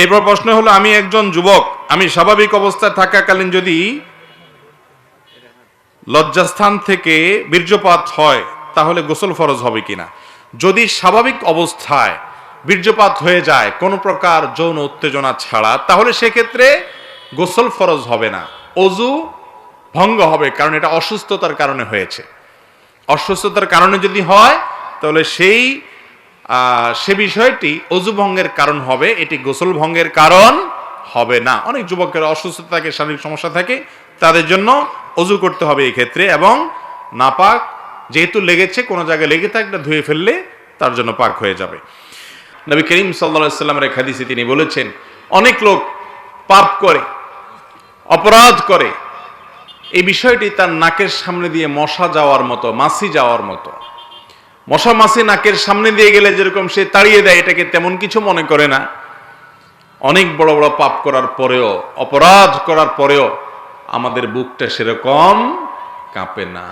এরপর প্রশ্ন হলো, আমি একজন যুবক, আমি স্বাভাবিক অবস্থায় থাকাকালীন যদি লজ্জাস্থান থেকে বীর্যপাত হয় তাহলে গোসল ফরজ হবে কিনা? যদি স্বাভাবিক অবস্থায় বীর্যপাত হয়ে যায় কোনো প্রকার যৌন উত্তেজনা ছাড়া, তাহলে সেক্ষেত্রে গোসল ফরজ হবে না, অজু ভঙ্গ হবে, কারণ এটা অসুস্থতার কারণে হয়েছে। অসুস্থতার কারণে যদি হয় তাহলে সে বিষয়টি অজু ভঙ্গের কারণ হবে, এটি গোসল ভঙ্গের কারণ হবে না। অনেক যুবকের অসুস্থতা থাকে, শারীরিক সমস্যা থাকে, তাদের জন্য অজু করতে হবে এই ক্ষেত্রে, এবং নাপাক যেহেতু লেগেছে, কোনো জায়গায় লেগে থাকলে ধুয়ে ফেললে তার জন্য পাক হয়ে যাবে। নবী করিম সাল্লাল্লাহু আলাইহি ওয়াসাল্লামের এক হাদিসে তিনি বলেছেন, অনেক লোক পাপ করে, অপরাধ করে, এই বিষয়টি তার নাকের সামনে দিয়ে মশা যাওয়ার মতো, মাছি যাওয়ার মতো। মশা মাছি নাকের সামনে দিয়ে গেলে যেরকম সে তাড়িয়ে দেয়, এটাকে তেমন কিছু মনে করে না। অনেক বড় বড় পাপ করার পরেও, অপরাধ করার পরেও আমাদের বুকটা সেরকম কাঁপে না।